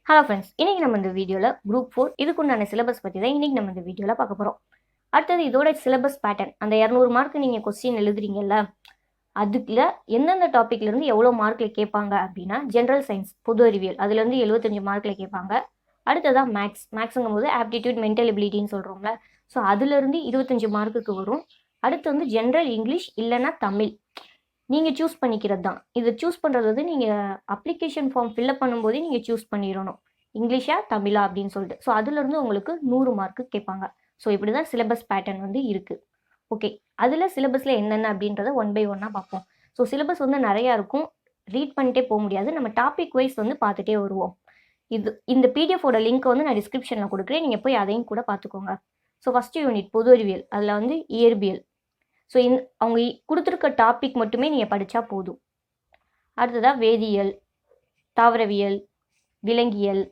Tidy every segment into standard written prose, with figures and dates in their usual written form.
Hello friends, இன்னைக்கு நம்ம இந்த வீடியோவில் குரூப் 4 இதுக்குண்டான சிலபஸ் பற்றி தான் இன்னைக்கு நம்ம இந்த வீடியோவில் பார்க்க போகிறோம். அடுத்தது இதோட சிலபஸ் பேட்டர்ன், அந்த 200 மார்க் நீங்கள் கொஸ்டின் எழுதுறீங்கல்ல, அதுக்குள்ள எந்தெந்த டாப்பிக்லேருந்து எவ்வளோ மார்க்கில் கேட்பாங்க அப்படின்னா, ஜென்ரல் சயின்ஸ் பொது அறிவியல் அதுலேருந்து 75 மார்க்கில் கேட்பாங்க. அடுத்ததான் மேக்ஸுங்கும் போது ஆப்டிடியூட் மென்டல் எபிலிட்டின்னு சொல்கிறோம்ல, ஸோ அதுலேருந்து 25 மார்க்குக்கு வரும். அடுத்து வந்து ஜென்ரல் இங்கிலீஷ் இல்லைன்னா தமிழ், நீங்கள் சூஸ் பண்ணிக்கிறது தான். இதை சூஸ் பண்ணுறது வந்து நீங்கள் அப்ளிகேஷன் ஃபார்ம் ஃபில்அப் பண்ணும்போதே நீங்கள் சூஸ் பண்ணிடணும், இங்கிலீஷா தமிழா அப்படின்னு சொல்லிட்டு. ஸோ அதுலேருந்து உங்களுக்கு 100 மார்க்கு கேட்பாங்க. ஸோ இப்படி தான் சிலபஸ் பேட்டர்ன் வந்து இருக்குது. ஓகே, அதில் சிலபஸில் என்னென்ன அப்படின்றத ஒன் பை ஒன்னாக பார்ப்போம். ஸோ சிலபஸ் வந்து நிறையா இருக்கும், ரீட் பண்ணிட்டே போக முடியாது, நம்ம டாபிக் வைஸ் வந்து பார்த்துட்டே வருவோம். இந்த பிடிஎஃபோட லிங்க் வந்து நான் டிஸ்கிரிப்ஷனில் கொடுக்குறேன், நீங்கள் போய் அதையும் கூட பார்த்துக்கோங்க. ஸோ ஃபஸ்ட்டு யூனிட் பொது அறிவியல், அதில் வந்து இயற்பியல். ஸோ அவங்க கொடுத்துருக்க டாபிக் மட்டுமே நீங்கள் படித்தா போதும். அடுத்ததாக வேதியியல், தாவரவியல், விலங்கியல்.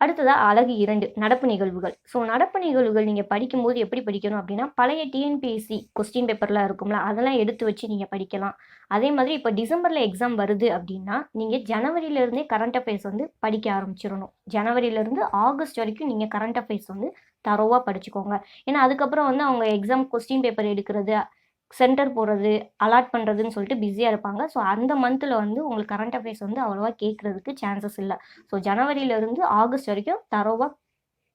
அடுத்ததாக அழகு 2 நடப்பு நிகழ்வுகள். ஸோ நடப்பு நிகழ்வுகள் நீங்கள் படிக்கும்போது எப்படி படிக்கணும் அப்படின்னா, பழைய டிஎன்பிஎஸ்சி கொஸ்டின் பேப்பர்லாம் இருக்கும்ல, அதெல்லாம் எடுத்து வச்சு நீங்கள் படிக்கலாம். அதே மாதிரி இப்போ டிசம்பரில் எக்ஸாம் வருது அப்படின்னா, நீங்கள் ஜனவரியிலேருந்தே கரண்ட் அஃபேர்ஸ் வந்து படிக்க ஆரம்பிச்சிடணும். ஜனவரியிலேருந்து ஆகஸ்ட் வரைக்கும் நீங்கள் கரண்ட் அஃபேர்ஸ் வந்து தரோவாக படிச்சுக்கோங்க. ஏன்னா அதுக்கப்புறம் வந்து அவங்க எக்ஸாம் கொஸ்டின் பேப்பர் எடுக்கிறது, சென்டர் போடுறது, அலாட் பண்ணுறதுன்னு சொல்லிட்டு பிஸியாக இருப்பாங்க. ஸோ அந்த மந்தில் வந்து உங்களுக்கு கரண்ட் அஃபேர்ஸ் வந்து அவ்வளோவா கேட்குறதுக்கு சான்சஸ் இல்லை. ஸோ ஜனவரியிலேருந்து ஆகஸ்ட் வரைக்கும் தரோவாக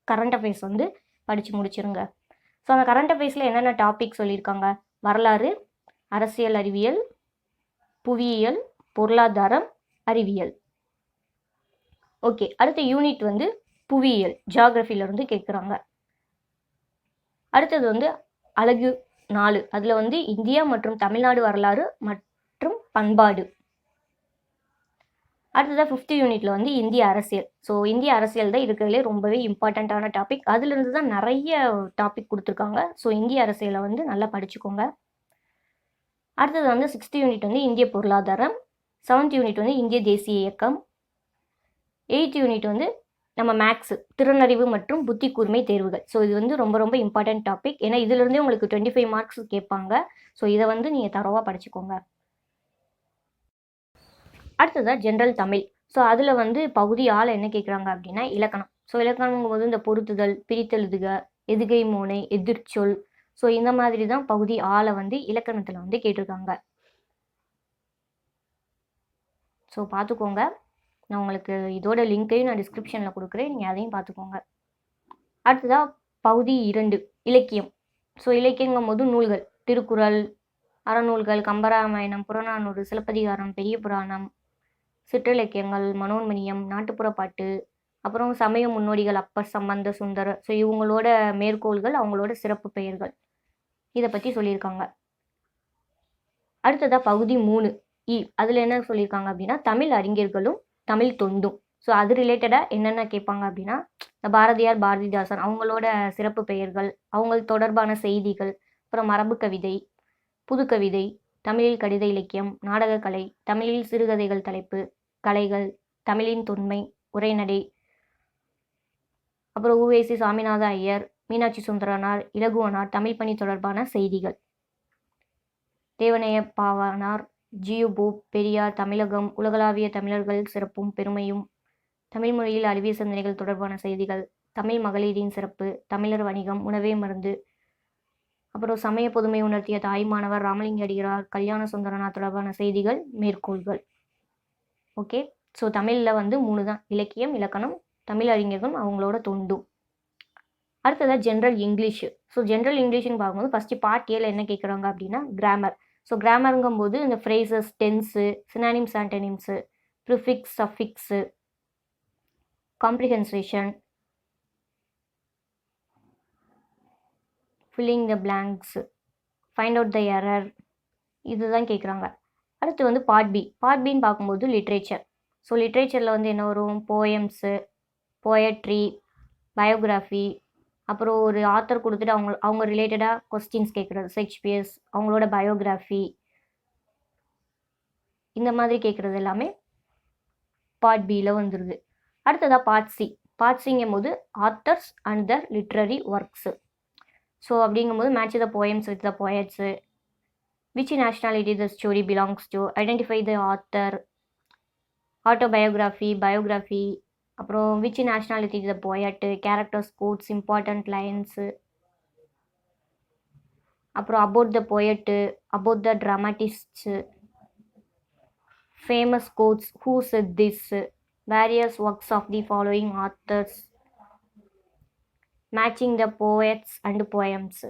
கரண்ட் அஃபேர்ஸ் வந்து படித்து முடிச்சிருங்க. ஸோ அந்த கரண்ட் அஃபேர்ஸில் என்னென்ன டாபிக் சொல்லியிருக்காங்க: வரலாறு, அரசியல் அறிவியல், புவியியல், பொருளாதாரம், அறிவியல். ஓகே, அடுத்த யூனிட் வந்து புவியியல், ஜியாகிரஃபியிலேருந்து கேட்குறாங்க. அடுத்தது வந்து அழகு 4, அதில் வந்து இந்தியா மற்றும் தமிழ்நாடு வரலாறு மற்றும் பண்பாடு. அடுத்ததாக 5th யூனிட்டில் வந்து இந்திய அரசியல். ஸோ இந்திய அரசியல் தான் இருக்கிறதுலே ரொம்பவே இம்பார்ட்டண்ட்டான டாபிக், அதுலேருந்து தான் நிறைய டாபிக் கொடுத்துருக்காங்க. ஸோ இந்திய அரசியலை வந்து நல்லா படிச்சுக்கோங்க. அடுத்தது வந்து 6th யூனிட் வந்து இந்திய பொருளாதாரம், 7th யூனிட் வந்து இந்திய தேசிய இயக்கம், 8th யூனிட் வந்து நம்ம மேக்ஸ், திறனறிவு மற்றும் புத்தி கூர்மை தேர்வுகள். ஸோ இது வந்து ரொம்ப ரொம்ப இம்பார்ட்டன்ட் டாபிக், ஏன்னா இதுலேருந்தே உங்களுக்கு 25 மார்க்ஸ் கேட்பாங்க. ஸோ இதை வந்து நீங்கள் தரோவாக படிச்சுக்கோங்க. அடுத்ததாக ஜென்ரல் தமிழ். ஸோ அதில் வந்து பகுதி ஆள் என்ன கேட்குறாங்க அப்படின்னா இலக்கணம். ஸோ இலக்கணங்கும் போது இந்த பொருத்துதல், பிரித்தெழுதுக, எதுகை மோனை, எதிர்ச்சொல். ஸோ இந்த மாதிரி தான் பகுதி ஆளை வந்து இலக்கணத்தில் வந்து கேட்டிருக்காங்க. ஸோ பார்த்துக்கோங்க, நான் உங்களுக்கு இதோட லிங்க்கையும் நான் டிஸ்கிரிப்ஷனில் கொடுக்குறேன், நீங்கள் அதையும் பார்த்துக்கோங்க. அடுத்ததாக பகுதி 2 இலக்கியம். ஸோ இலக்கியங்கும் போது நூல்கள், திருக்குறள், அறநூல்கள், கம்பராமாயணம், புறநானூறு, சிலப்பதிகாரம், பெரிய புராணம், சிற்றிலக்கியங்கள், மனோன்மணியம், நாட்டுப்புற பாட்டு, அப்புறம் சமய முன்னோடிகள் அப்பர், சம்பந்த, சுந்தரர். ஸோ இவங்களோட மேற்கோள்கள், அவங்களோட சிறப்பு பெயர்கள், இதை பற்றி சொல்லியிருக்காங்க. அடுத்ததாக பகுதி 3 அதில் என்ன சொல்லியிருக்காங்க அப்படின்னா தமிழ் அறிஞர்களும் தமிழ் தொண்டும். ஸோ அது ரிலேட்டடாக என்னென்ன கேட்பாங்க அப்படின்னா, பாரதியார், பாரதிதாசன் அவங்களோட சிறப்பு பெயர்கள், அவங்க தொடர்பான செய்திகள், அப்புறம் மரபு கவிதை, புதுக்கவிதை, தமிழில் கடித இலக்கியம், நாடகக்கலை, தமிழில் சிறுகதைகள் தலைப்பு, கலைகள், தமிழின் தொன்மை, உரைநடை, அப்புறம் உவேசி, சாமிநாத ஐயர், மீனாட்சி சுந்தரனார், இலகுவனார், தமிழ் பணி தொடர்பான செய்திகள், தேவனைய பாவானார், ஜியு பெரியார், தமிழகம், உலகளாவிய தமிழர்கள் சிறப்பும் பெருமையும், தமிழ் மொழியில் அறிவிய சிந்தனைகள் தொடர்பான செய்திகள், தமிழ் மகளிரின் சிறப்பு, தமிழர் வணிகம், உணவே மருந்து, அப்புறம் சமய பொதுமை உணர்த்திய தாய்மானவர், ராமலிங்க அடிகளார், கல்யாண சுந்தரனார் தொடர்பான செய்திகள், மேற்கோள்கள். ஓகே, ஸோ தமிழில் வந்து 3 தான்: இலக்கியம், இலக்கணம், தமிழ் அறிஞர்களும் அவங்களோட தொண்டும். அடுத்ததாக ஜென்ரல் இங்கிலீஷு. ஸோ ஜென்ரல் இங்கிலீஷ்னு பார்க்கும்போது ஃபஸ்ட்டு பார்ட் ஏல என்ன கேட்குறாங்க அப்படின்னா கிராமர். ஸோ கிராமருங்கும் போது இந்த phrases, tense, synonyms, antonyms, prefix, suffix, comprehension, filling the blanks, find out the error, இதுதான் கேட்குறாங்க. அடுத்து வந்து பார்ட் பின்னு பார்க்கும்போது லிட்ரேச்சர். ஸோ லிட்ரேச்சரில் வந்து என்ன வரும்: போயம்ஸு, போயட்ரி, பயோகிராஃபி, அப்புறம் ஒரு ஆத்தர் கொடுத்துட்டு அவங்க ரிலேட்டடாக கொஸ்டின்ஸ் கேட்குறது, ஷேக்ஸ்பியர்ஸ் அவங்களோட பயோகிராஃபி, இந்த மாதிரி கேட்குறது எல்லாமே பார்ட் பியில் வந்துடுது. அடுத்ததாக பார்ட் சிங்கும் போது authors and the literary works. So அப்படிங்கும்போது match the poems with the poets, which nationality the story belongs to, identify the author, autobiography, biography, அப்புறம் which nationality the poet, characters, quotes, important lines, அப்புறம் about the poet, about the dramatists, famous quotes, who said this, various works of the following authors, matching the poets and poems.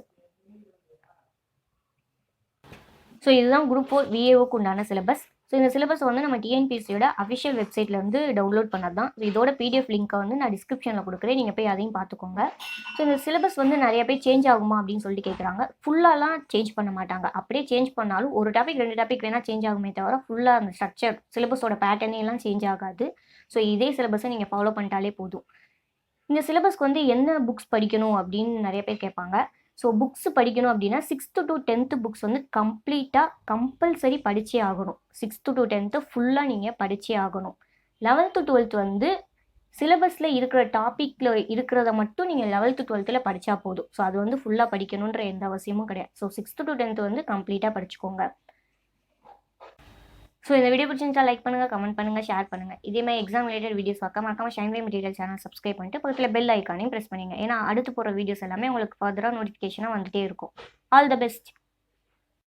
So இதுதான் group 4 விஏஓக்கு உண்டான syllabus. So இந்த syllabus வந்து நம்ம டிஎன்பிஎஸ்சியோட official வெப்சைட்டில் வந்து download பண்ணது தான். ஸோ இதோட பிடிஎஃப் லிங்க்கை வந்து நான் டிஸ்கிரிப்ஷனில் கொடுக்குறேன், நீங்கள் போய் அதையும் பார்த்துக்கோங்க. ஸோ இந்த சிலபஸ் வந்து நிறைய பேர் சேஞ்ச் ஆகுமா அப்படின்னு சொல்லிட்டு கேட்குறாங்க. ஃபுல்லாலாம் சேஞ்ச் பண்ண மாட்டாங்க. அப்படியே சேஞ்ச் பண்ணாலும் ஒரு டாபிக் 2 டாபிக் வேணால் சேஞ்ச் ஆகுமே தவிர ஃபுல்லாக அந்த ஸ்ட்ரக்சர் சிலபஸோட பேட்டர்னே எல்லாம் சேஞ்ச் ஆகாது. ஸோ இதே சிலபஸை நீங்கள் ஃபாலோ பண்ணிட்டாலே போதும். இந்த சிலபஸ்க்கு வந்து என்ன புக்ஸ் படிக்கணும் அப்படின்னு நிறைய பேர் கேட்பாங்க. ஸோ புக்ஸ் படிக்கணும் அப்படின்னா 6th to 10th புக்ஸ் வந்து கம்பல்சரி படித்தே ஆகணும். 6th to 10th ஃபுல்லாக நீங்கள் படித்தே ஆகணும். 11th 12th வந்து சிலபஸில் இருக்கிற டாப்பிக்கில் இருக்கிறத மட்டும் நீங்கள் 11th 12th படித்தா போதும். ஸோ அது வந்து ஃபுல்லாக படிக்கணுன்ற எந்த அவசியமும் கிடையாது. ஸோ 6th to 10th வந்து கம்ப்ளீட்டாக படிச்சுக்கோங்க. ஸோ இந்த வீடியோ பிடிச்சிருந்தா லைக் பண்ணுங்கள், கமெண்ட் பண்ணுங்கள், ஷேர் பண்ணுங்கள். இதே மாதிரி எக்ஸாம் ரிலேட்டட் வீடியோஸ் பார்க்க மறக்காம ஷைன்வே மெட்டீரியல் சேனல் சப்ஸ்கிரைப் பண்ணிட்டு பக்கத்தில் பெல் ஐக்கானையும் ப்ரெஸ் பண்ணுங்க. ஏன்னா அடுத்து போகிற வீடியோஸ் எல்லாமே உங்களுக்கு ஃபர்தராக நோட்டிஃபிகேஷனாக வந்துகிட்டே இருக்கும். All the best.